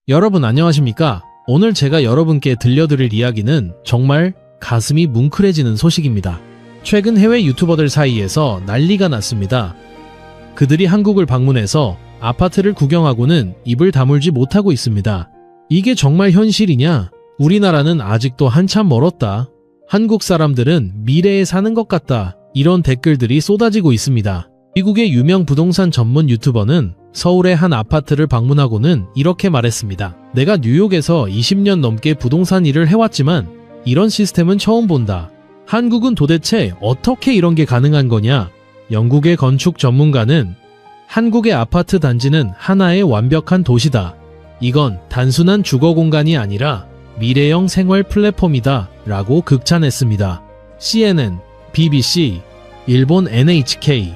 여러분 안녕하십니까? 오늘 제가 여러분께 들려드릴 이야기는 정말 가슴이 뭉클해지는 소식입니다. 최근 해외 유튜버들 사이에서 난리가 났습니다. 그들이 한국을 방문해서 아파트를 구경하고는 입을 다물지 못하고 있습니다. 이게 정말 현실이냐? 우리나라는 아직도 한참 멀었다. 한국 사람들은 미래에 사는 것 같다. 이런 댓글들이 쏟아지고 있습니다. 미국의 유명 부동산 전문 유튜버는 서울의 한 아파트를 방문하고는 이렇게 말했습니다. 내가 뉴욕에서 20년 넘게 부동산 일을 해왔지만 이런 시스템은 처음 본다. 한국은 도대체 어떻게 이런 게 가능한 거냐? 영국의 건축 전문가는 한국의 아파트 단지는 하나의 완벽한 도시다. 이건 단순한 주거 공간이 아니라 미래형 생활 플랫폼이다. 라고 극찬했습니다. CNN, BBC, 일본 NHK,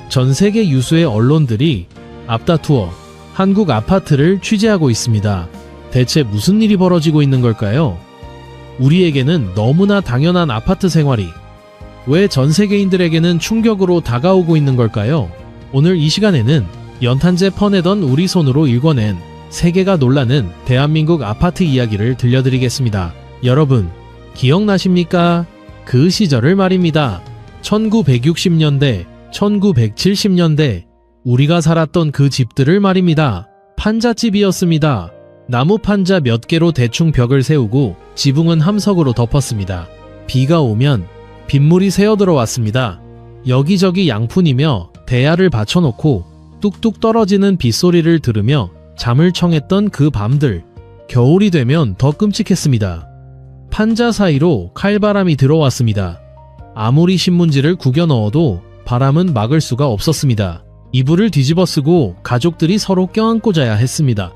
전 세계 유수의 언론들이 앞다투어 한국 아파트를 취재하고 있습니다. 대체 무슨 일이 벌어지고 있는 걸까요? 우리에게는 너무나 당연한 아파트 생활이 왜 전 세계인들에게는 충격으로 다가오고 있는 걸까요? 오늘 이 시간에는 연탄재 퍼내던 우리 손으로 일궈낸 세계가 놀라는 대한민국 아파트 이야기를 들려드리겠습니다. 여러분, 기억나십니까? 그 시절을 말입니다. 1960년대, 1970년대, 우리가 살았던 그 집들을 말입니다. 판잣집이었습니다. 나무 판자 몇 개로 대충 벽을 세우고 지붕은 함석으로 덮었습니다. 비가 오면 빗물이 새어들어왔습니다. 여기저기 양푼이며 대야를 받쳐놓고 뚝뚝 떨어지는 빗소리를 들으며 잠을 청했던 그 밤들, 겨울이 되면 더 끔찍했습니다. 판자 사이로 칼바람이 들어왔습니다. 아무리 신문지를 구겨 넣어도 바람은 막을 수가 없었습니다. 이불을 뒤집어 쓰고 가족들이 서로 껴안고 자야 했습니다.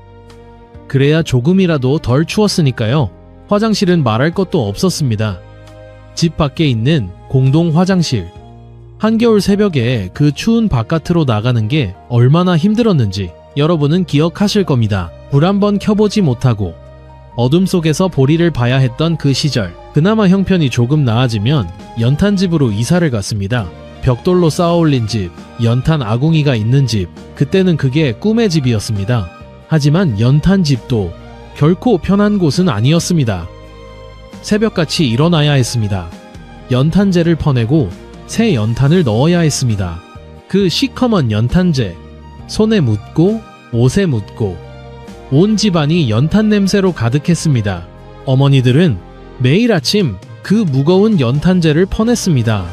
그래야 조금이라도 덜 추웠으니까요. 화장실은 말할 것도 없었습니다. 집 밖에 있는 공동 화장실. 한겨울 새벽에 그 추운 바깥으로 나가는 게 얼마나 힘들었는지 여러분은 기억하실 겁니다. 불 한번 켜보지 못하고 어둠 속에서 보리를 봐야 했던 그 시절. 그나마 형편이 조금 나아지면 연탄집으로 이사를 갔습니다. 벽돌로 쌓아올린 집, 연탄 아궁이가 있는 집, 그때는 그게 꿈의 집이었습니다. 하지만 연탄집도 결코 편한 곳은 아니었습니다. 새벽같이 일어나야 했습니다. 연탄재를 퍼내고 새 연탄을 넣어야 했습니다. 그 시커먼 연탄재, 손에 묻고 옷에 묻고 온 집안이 연탄 냄새로 가득했습니다. 어머니들은 매일 아침 그 무거운 연탄재를 퍼냈습니다.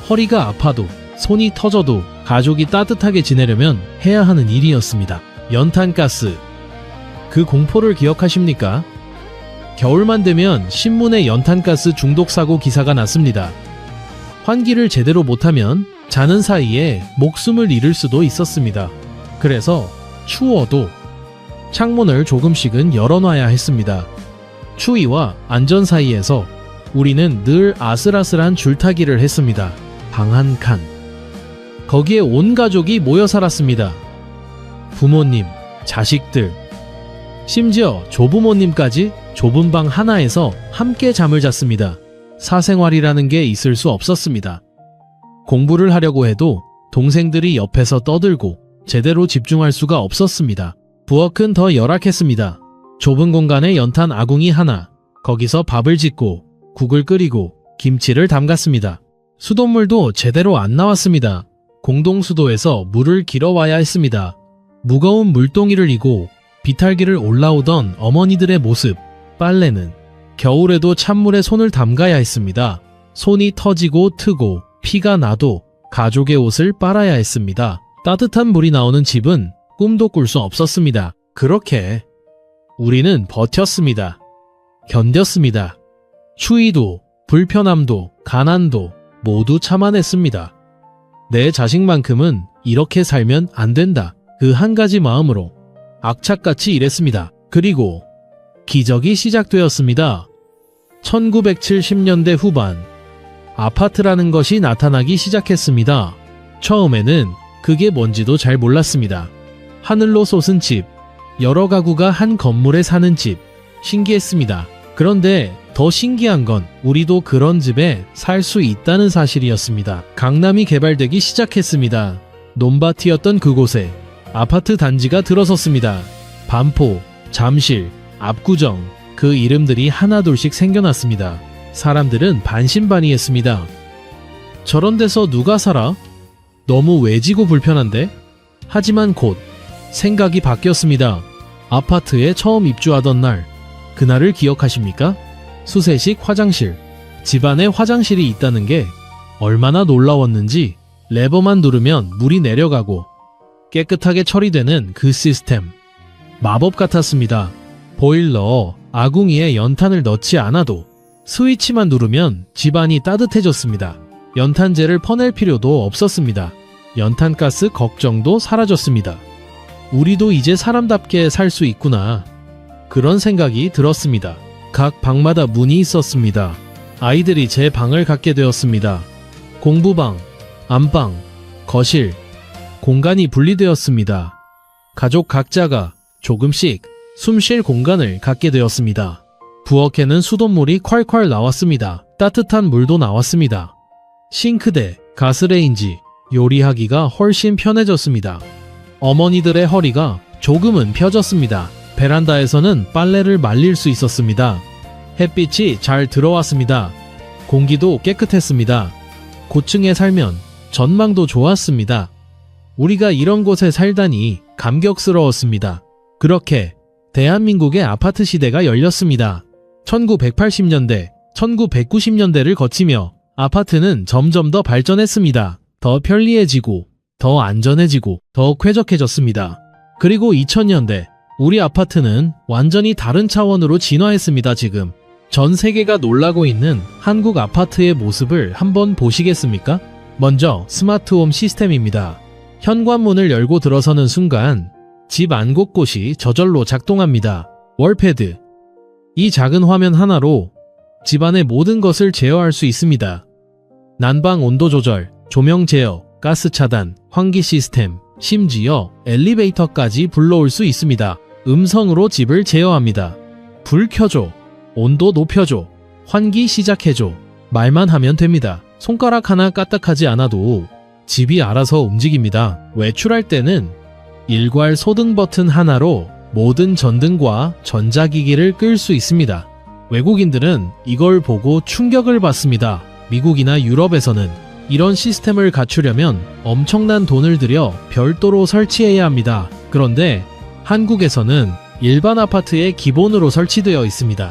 허리가 아파도 손이 터져도 가족이 따뜻하게 지내려면 해야 하는 일이었습니다. 연탄가스. 그 공포를 기억하십니까? 겨울만 되면 신문에 연탄가스 중독 사고 기사가 났습니다. 환기를 제대로 못하면 자는 사이에 목숨을 잃을 수도 있었습니다. 그래서 추워도 창문을 조금씩은 열어놔야 했습니다. 추위와 안전 사이에서 우리는 늘 아슬아슬한 줄타기를 했습니다. 방 한 칸. 거기에 온 가족이 모여 살았습니다. 부모님, 자식들, 심지어 조부모님까지 좁은 방 하나에서 함께 잠을 잤습니다. 사생활이라는 게 있을 수 없었습니다. 공부를 하려고 해도 동생들이 옆에서 떠들고 제대로 집중할 수가 없었습니다. 부엌은 더 열악했습니다. 좁은 공간에 연탄 아궁이 하나, 거기서 밥을 짓고 국을 끓이고 김치를 담갔습니다. 수돗물도 제대로 안 나왔습니다. 공동수도에서 물을 길어와야 했습니다. 무거운 물동이를 이고 비탈기를 올라오던 어머니들의 모습, 빨래는 겨울에도 찬물에 손을 담가야 했습니다. 손이 터지고 트고 피가 나도 가족의 옷을 빨아야 했습니다. 따뜻한 물이 나오는 집은 꿈도 꿀 수 없었습니다. 그렇게 우리는 버텼습니다. 견뎠습니다. 추위도, 불편함도, 가난도 모두 참아냈습니다. 내 자식만큼은 이렇게 살면 안 된다. 그 한 가지 마음으로 악착같이 일했습니다. 그리고 기적이 시작되었습니다. 1970년대 후반, 아파트라는 것이 나타나기 시작했습니다. 처음에는 그게 뭔지도 잘 몰랐습니다. 하늘로 솟은 집, 여러 가구가 한 건물에 사는 집, 신기했습니다. 그런데 더 신기한 건 우리도 그런 집에 살 수 있다는 사실이었습니다. 강남이 개발되기 시작했습니다. 논밭이었던 그곳에 아파트 단지가 들어섰습니다. 반포, 잠실, 압구정, 그 이름들이 하나둘씩 생겨났습니다. 사람들은 반신반의했습니다. 저런 데서 누가 살아? 너무 외지고 불편한데? 하지만 곧 생각이 바뀌었습니다. 아파트에 처음 입주하던 날, 그날을 기억하십니까? 수세식 화장실. 집안에 화장실이 있다는 게 얼마나 놀라웠는지 레버만 누르면 물이 내려가고 깨끗하게 처리되는 그 시스템. 마법 같았습니다. 보일러, 아궁이에 연탄을 넣지 않아도 스위치만 누르면 집안이 따뜻해졌습니다. 연탄재를 퍼낼 필요도 없었습니다. 연탄가스 걱정도 사라졌습니다. 우리도 이제 사람답게 살 수 있구나. 그런 생각이 들었습니다. 각 방마다 문이 있었습니다. 아이들이 제 방을 갖게 되었습니다. 공부방, 안방, 거실, 공간이 분리되었습니다. 가족 각자가 조금씩 숨 쉴 공간을 갖게 되었습니다. 부엌에는 수돗물이 콸콸 나왔습니다. 따뜻한 물도 나왔습니다. 싱크대, 가스레인지, 요리하기가 훨씬 편해졌습니다. 어머니들의 허리가 조금은 펴졌습니다. 베란다에서는 빨래를 말릴 수 있었습니다. 햇빛이 잘 들어왔습니다. 공기도 깨끗했습니다. 고층에 살면 전망도 좋았습니다. 우리가 이런 곳에 살다니 감격스러웠습니다. 그렇게 대한민국의 아파트 시대가 열렸습니다. 1980년대, 1990년대를 거치며 아파트는 점점 더 발전했습니다. 더 편리해지고, 더 안전해지고, 더 쾌적해졌습니다. 그리고 2000년대, 우리 아파트는 완전히 다른 차원으로 진화했습니다. 지금 전 세계가 놀라고 있는 한국 아파트의 모습을 한번 보시겠습니까? 먼저 스마트홈 시스템입니다. 현관문을 열고 들어서는 순간 집 안 곳곳이 저절로 작동합니다. 월패드. 이 작은 화면 하나로 집안의 모든 것을 제어할 수 있습니다. 난방 온도 조절, 조명 제어, 가스 차단, 환기 시스템, 심지어 엘리베이터까지 불러올 수 있습니다. 음성으로 집을 제어합니다. 불 켜줘, 온도 높여줘, 환기 시작해줘. 말만 하면 됩니다. 손가락 하나 까딱하지 않아도 집이 알아서 움직입니다. 외출할 때는 일괄 소등 버튼 하나로 모든 전등과 전자기기를 끌 수 있습니다. 외국인들은 이걸 보고 충격을 받습니다. 미국이나 유럽에서는 이런 시스템을 갖추려면 엄청난 돈을 들여 별도로 설치해야 합니다. 그런데 한국에서는 일반 아파트에 기본으로 설치되어 있습니다.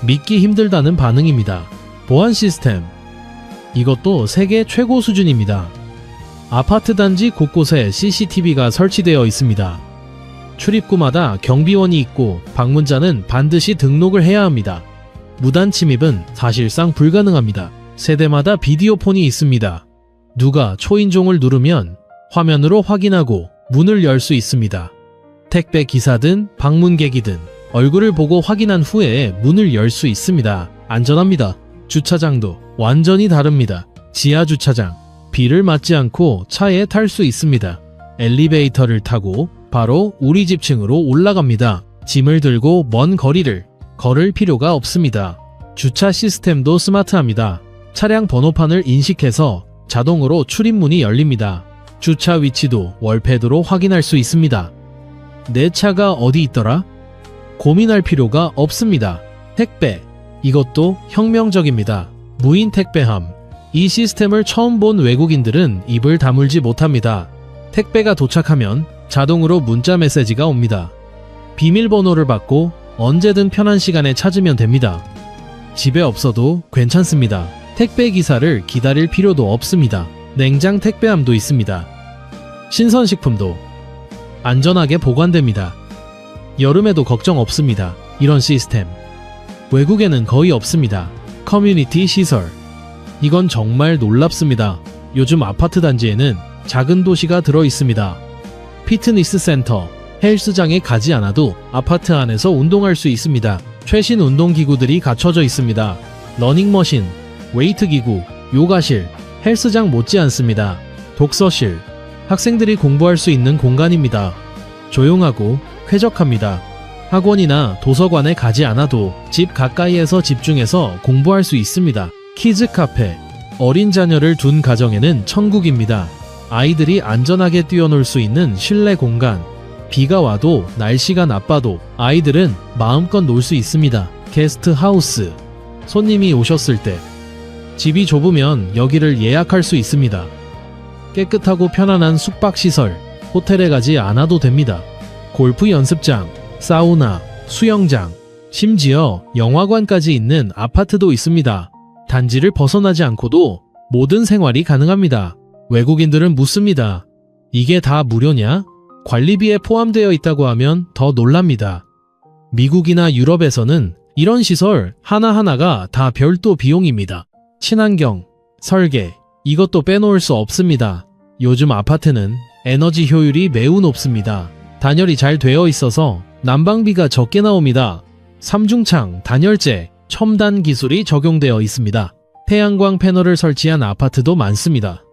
믿기 힘들다는 반응입니다. 보안 시스템. 이것도 세계 최고 수준입니다. 아파트 단지 곳곳에 CCTV가 설치되어 있습니다. 출입구마다 경비원이 있고 방문자는 반드시 등록을 해야 합니다. 무단 침입은 사실상 불가능합니다. 세대마다 비디오폰이 있습니다. 누가 초인종을 누르면 화면으로 확인하고 문을 열 수 있습니다. 택배 기사든 방문객이든 얼굴을 보고 확인한 후에 문을 열 수 있습니다. 안전합니다. 주차장도 완전히 다릅니다. 지하 주차장. 비를 맞지 않고 차에 탈 수 있습니다. 엘리베이터를 타고 바로 우리 집 층으로 올라갑니다. 짐을 들고 먼 거리를 걸을 필요가 없습니다. 주차 시스템도 스마트합니다. 차량 번호판을 인식해서 자동으로 출입문이 열립니다. 주차 위치도 월패드로 확인할 수 있습니다. 내 차가 어디 있더라? 고민할 필요가 없습니다. 택배. 이것도 혁명적입니다. 무인 택배함. 이 시스템을 처음 본 외국인들은 입을 다물지 못합니다. 택배가 도착하면 자동으로 문자 메시지가 옵니다. 비밀번호를 받고 언제든 편한 시간에 찾으면 됩니다. 집에 없어도 괜찮습니다. 택배 기사를 기다릴 필요도 없습니다. 냉장 택배함도 있습니다. 신선식품도 안전하게 보관됩니다. 여름에도 걱정 없습니다. 이런 시스템. 외국에는 거의 없습니다. 커뮤니티 시설. 이건 정말 놀랍습니다. 요즘 아파트 단지에는 작은 도시가 들어 있습니다. 피트니스 센터, 헬스장에 가지 않아도 아파트 안에서 운동할 수 있습니다. 최신 운동기구들이 갖춰져 있습니다. 러닝머신, 웨이트기구, 요가실, 헬스장 못지않습니다. 독서실, 학생들이 공부할 수 있는 공간입니다. 조용하고 쾌적합니다. 학원이나 도서관에 가지 않아도 집 가까이에서 집중해서 공부할 수 있습니다. 키즈 카페, 어린 자녀를 둔 가정에는 천국입니다. 아이들이 안전하게 뛰어놀 수 있는 실내 공간, 비가 와도 날씨가 나빠도 아이들은 마음껏 놀 수 있습니다. 게스트하우스. 손님이 오셨을 때 집이 좁으면 여기를 예약할 수 있습니다. 깨끗하고 편안한 숙박시설, 호텔에 가지 않아도 됩니다. 골프 연습장, 사우나, 수영장, 심지어 영화관까지 있는 아파트도 있습니다. 단지를 벗어나지 않고도 모든 생활이 가능합니다. 외국인들은 묻습니다. 이게 다 무료냐? 관리비에 포함되어 있다고 하면 더 놀랍니다. 미국이나 유럽에서는 이런 시설 하나하나가 다 별도 비용입니다. 친환경, 설계, 이것도 빼놓을 수 없습니다. 요즘 아파트는 에너지 효율이 매우 높습니다. 단열이 잘 되어 있어서 난방비가 적게 나옵니다. 삼중창, 단열재, 첨단 기술이 적용되어 있습니다. 태양광 패널을 설치한 아파트도 많습니다.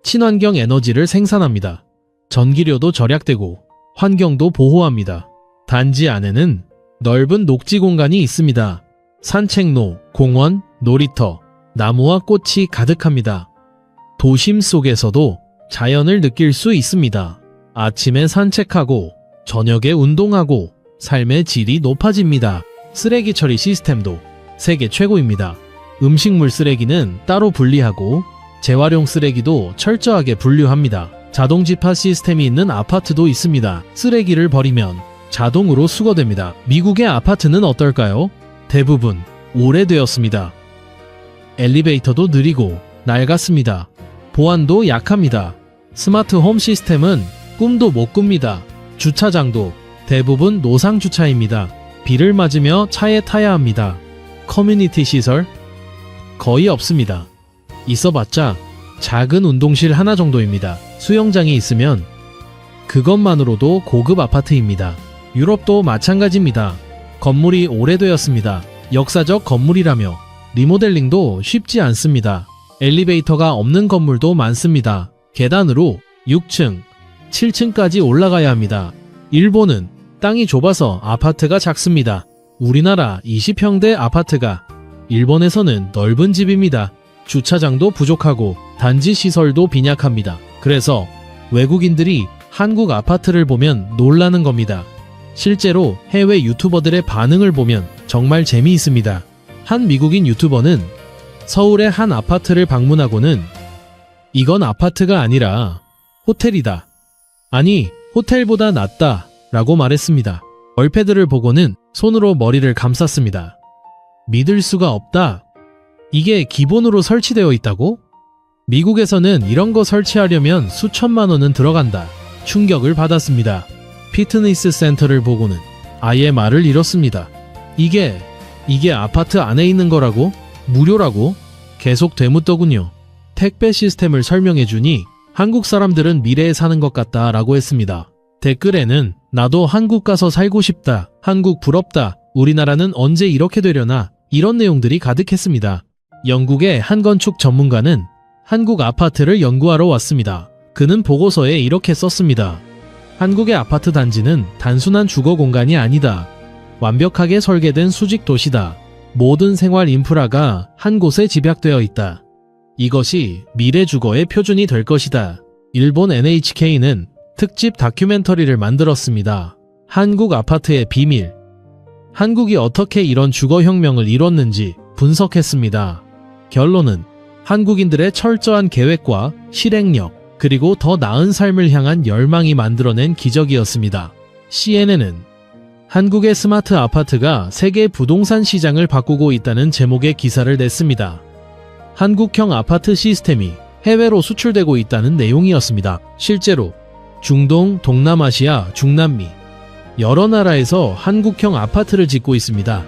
친환경 에너지를 생산합니다. 전기료도 절약되고 환경도 보호합니다. 단지 안에는 넓은 녹지 공간이 있습니다. 산책로, 공원, 놀이터, 나무와 꽃이 가득합니다. 도심 속에서도 자연을 느낄 수 있습니다. 아침에 산책하고 저녁에 운동하고 삶의 질이 높아집니다. 쓰레기 처리 시스템도 세계 최고입니다. 음식물 쓰레기는 따로 분리하고 재활용 쓰레기도 철저하게 분류합니다. 자동 집화 시스템이 있는 아파트도 있습니다. 쓰레기를 버리면 자동으로 수거됩니다. 미국의 아파트는 어떨까요? 대부분 오래되었습니다. 엘리베이터도 느리고 낡았습니다. 보안도 약합니다. 스마트 홈 시스템은 꿈도 못 꿉니다. 주차장도 대부분 노상 주차입니다. 비를 맞으며 차에 타야 합니다. 커뮤니티 시설 거의 없습니다. 있어봤자 작은 운동실 하나 정도입니다. 수영장이 있으면 그것만으로도 고급 아파트입니다. 유럽도 마찬가지입니다. 건물이 오래되었습니다. 역사적 건물이라며 리모델링도 쉽지 않습니다. 엘리베이터가 없는 건물도 많습니다. 계단으로 6층, 7층까지 올라가야 합니다. 일본은 땅이 좁아서 아파트가 작습니다. 우리나라 20평대 아파트가 일본에서는 넓은 집입니다. 주차장도 부족하고 단지 시설도 빈약합니다. 그래서 외국인들이 한국 아파트를 보면 놀라는 겁니다. 실제로 해외 유튜버들의 반응을 보면 정말 재미있습니다. 한 미국인 유튜버는 서울의 한 아파트를 방문하고는 이건 아파트가 아니라 호텔이다. 아니, 호텔보다 낫다 라고 말했습니다. 얼패드를 보고는 손으로 머리를 감쌌습니다. 믿을 수가 없다. 이게 기본으로 설치되어 있다고? 미국에서는 이런 거 설치하려면 수천만 원은 들어간다. 충격을 받았습니다. 피트니스 센터를 보고는 아예 말을 잃었습니다. 이게 아파트 안에 있는 거라고? 무료라고? 계속 되묻더군요. 택배 시스템을 설명해주니 한국 사람들은 미래에 사는 것 같다 라고 했습니다. 댓글에는 나도 한국 가서 살고 싶다. 한국 부럽다. 우리나라는 언제 이렇게 되려나? 이런 내용들이 가득했습니다. 영국의 한 건축 전문가는 한국 아파트를 연구하러 왔습니다. 그는 보고서에 이렇게 썼습니다. 한국의 아파트 단지는 단순한 주거 공간이 아니다. 완벽하게 설계된 수직 도시다. 모든 생활 인프라가 한 곳에 집약되어 있다. 이것이 미래 주거의 표준이 될 것이다. 일본 NHK는 특집 다큐멘터리를 만들었습니다. 한국 아파트의 비밀. 한국이 어떻게 이런 주거혁명을 이뤘는지 분석했습니다. 결론은 한국인들의 철저한 계획과 실행력, 그리고 더 나은 삶을 향한 열망이 만들어낸 기적이었습니다. CNN은 한국의 스마트 아파트가 세계 부동산 시장을 바꾸고 있다는 제목의 기사를 냈습니다. 한국형 아파트 시스템이 해외로 수출되고 있다는 내용이었습니다. 실제로 중동, 동남아시아, 중남미 여러 나라에서 한국형 아파트를 짓고 있습니다.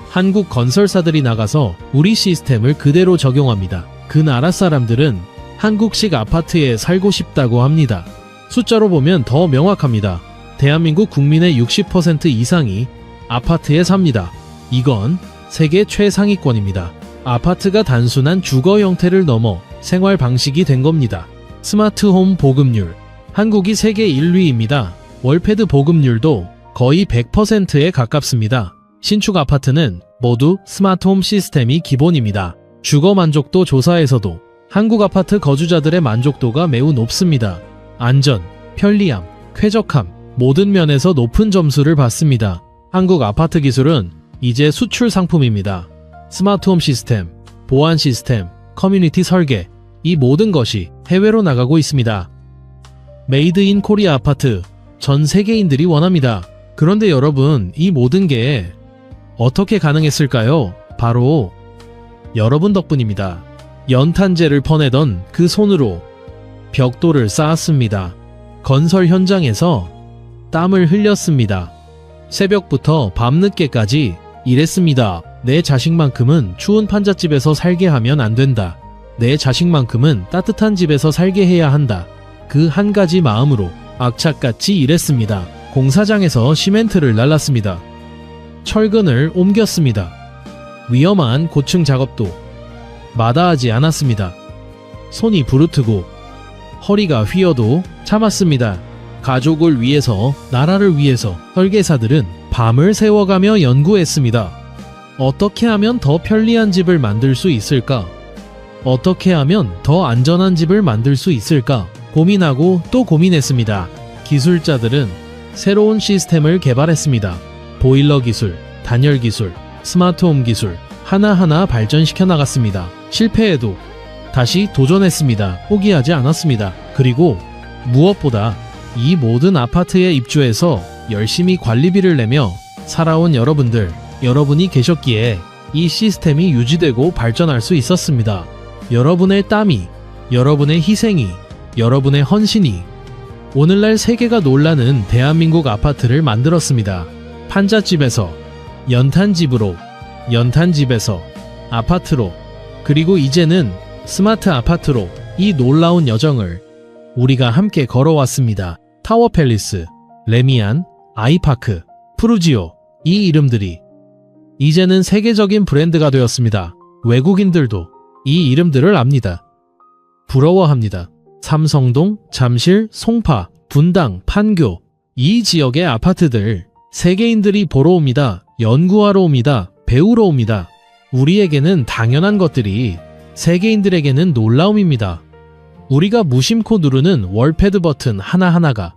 한국 건설사들이 나가서 우리 시스템을 그대로 적용합니다. 그 나라 사람들은 한국식 아파트에 살고 싶다고 합니다. 숫자로 보면 더 명확합니다. 대한민국 국민의 60% 이상이 아파트에 삽니다. 이건 세계 최상위권입니다. 아파트가 단순한 주거 형태를 넘어 생활 방식이 된 겁니다. 스마트홈 보급률. 한국이 세계 1위입니다. 월패드 보급률도 거의 100%에 가깝습니다. 신축 아파트는 모두 스마트홈 시스템이 기본입니다. 주거 만족도 조사에서도 한국 아파트 거주자들의 만족도가 매우 높습니다. 안전, 편리함, 쾌적함, 모든 면에서 높은 점수를 받습니다. 한국 아파트 기술은 이제 수출 상품입니다. 스마트홈 시스템, 보안 시스템, 커뮤니티 설계, 이 모든 것이 해외로 나가고 있습니다. 메이드 인 코리아 아파트, 전 세계인들이 원합니다. 그런데 여러분, 이 모든 게 어떻게 가능했을까요? 바로 여러분 덕분입니다. 연탄재를 퍼내던 그 손으로 벽돌을 쌓았습니다. 건설 현장에서 땀을 흘렸습니다. 새벽부터 밤늦게까지 일했습니다. 내 자식만큼은 추운 판잣집에서 살게 하면 안 된다. 내 자식만큼은 따뜻한 집에서 살게 해야 한다. 그 한 가지 마음으로 악착같이 일했습니다. 공사장에서 시멘트를 날랐습니다. 철근을 옮겼습니다. 위험한 고층 작업도 마다하지 않았습니다. 손이 부르트고 허리가 휘어도 참았습니다. 가족을 위해서, 나라를 위해서 설계사들은 밤을 새워가며 연구했습니다. 어떻게 하면 더 편리한 집을 만들 수 있을까? 어떻게 하면 더 안전한 집을 만들 수 있을까? 고민하고 또 고민했습니다. 기술자들은 새로운 시스템을 개발했습니다. 보일러 기술, 단열 기술, 스마트홈 기술 하나하나 발전시켜 나갔습니다. 실패해도 다시 도전했습니다. 포기하지 않았습니다. 그리고 무엇보다 이 모든 아파트에 입주해서 열심히 관리비를 내며 살아온 여러분들, 여러분이 계셨기에 이 시스템이 유지되고 발전할 수 있었습니다. 여러분의 땀이, 여러분의 희생이, 여러분의 헌신이 오늘날 세계가 놀라는 대한민국 아파트를 만들었습니다. 판잣집에서 연탄집으로, 연탄집에서 아파트로, 그리고 이제는 스마트 아파트로 이 놀라운 여정을 우리가 함께 걸어왔습니다. 타워팰리스, 레미안, 아이파크, 푸르지오, 이 이름들이 이제는 세계적인 브랜드가 되었습니다. 외국인들도 이 이름들을 압니다. 부러워합니다. 삼성동, 잠실, 송파, 분당, 판교, 이 지역의 아파트들 세계인들이 보러 옵니다. 연구하러 옵니다. 배우러 옵니다. 우리에게는 당연한 것들이 세계인들에게는 놀라움입니다. 우리가 무심코 누르는 월패드 버튼 하나하나가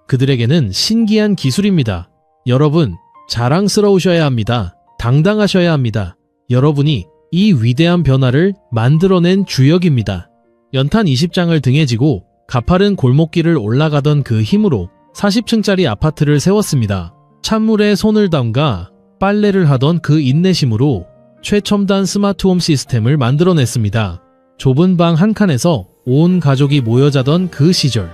그들에게는 신기한 기술입니다. 여러분, 자랑스러우셔야 합니다. 당당하셔야 합니다. 여러분이 이 위대한 변화를 만들어낸 주역입니다. 연탄 20장을 등에 지고 가파른 골목길을 올라가던 그 힘으로 40층짜리 아파트를 세웠습니다. 찬물에 손을 담가 빨래를 하던 그 인내심으로 최첨단 스마트홈 시스템을 만들어냈습니다. 좁은 방 한 칸에서 온 가족이 모여 자던 그 시절,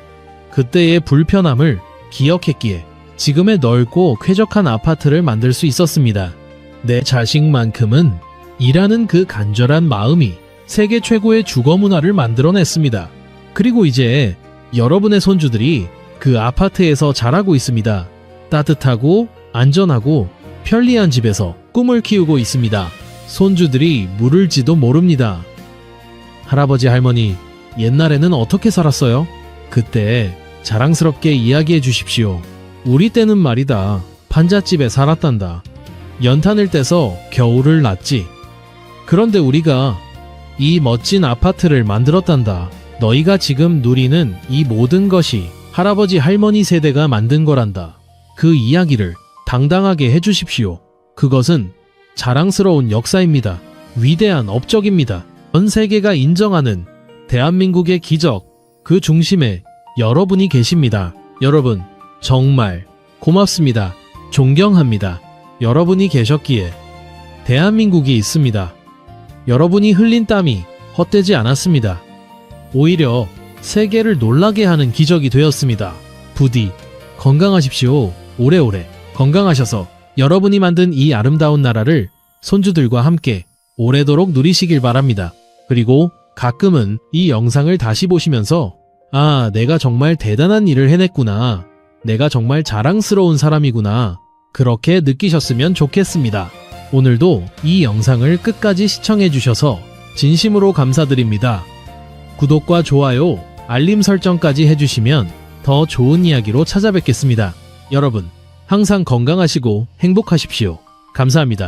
그때의 불편함을 기억했기에 지금의 넓고 쾌적한 아파트를 만들 수 있었습니다. 내 자식만큼은 일하는 그 간절한 마음이 세계 최고의 주거 문화를 만들어냈습니다. 그리고 이제 여러분의 손주들이 그 아파트에서 자라고 있습니다. 따뜻하고 안전하고 편리한 집에서 꿈을 키우고 있습니다. 손주들이 물을지도 모릅니다. 할아버지 할머니, 옛날에는 어떻게 살았어요? 그때 자랑스럽게 이야기해 주십시오. 우리 때는 말이다. 판잣집에 살았단다. 연탄을 떼서 겨울을 났지. 그런데 우리가 이 멋진 아파트를 만들었단다. 너희가 지금 누리는 이 모든 것이 할아버지 할머니 세대가 만든 거란다. 그 이야기를 당당하게 해주십시오. 그것은 자랑스러운 역사입니다. 위대한 업적입니다. 전 세계가 인정하는 대한민국의 기적, 그 중심에 여러분이 계십니다. 여러분, 정말 고맙습니다. 존경합니다. 여러분이 계셨기에 대한민국이 있습니다. 여러분이 흘린 땀이 헛되지 않았습니다. 오히려 세계를 놀라게 하는 기적이 되었습니다. 부디 건강하십시오. 오래오래 건강하셔서 여러분이 만든 이 아름다운 나라를 손주들과 함께 오래도록 누리시길 바랍니다. 그리고 가끔은 이 영상을 다시 보시면서 아, 내가 정말 대단한 일을 해냈구나. 내가 정말 자랑스러운 사람이구나. 그렇게 느끼셨으면 좋겠습니다. 오늘도 이 영상을 끝까지 시청해주셔서 진심으로 감사드립니다. 구독과 좋아요, 알림 설정까지 해주시면 더 좋은 이야기로 찾아뵙겠습니다. 여러분, 항상 건강하시고 행복하십시오. 감사합니다.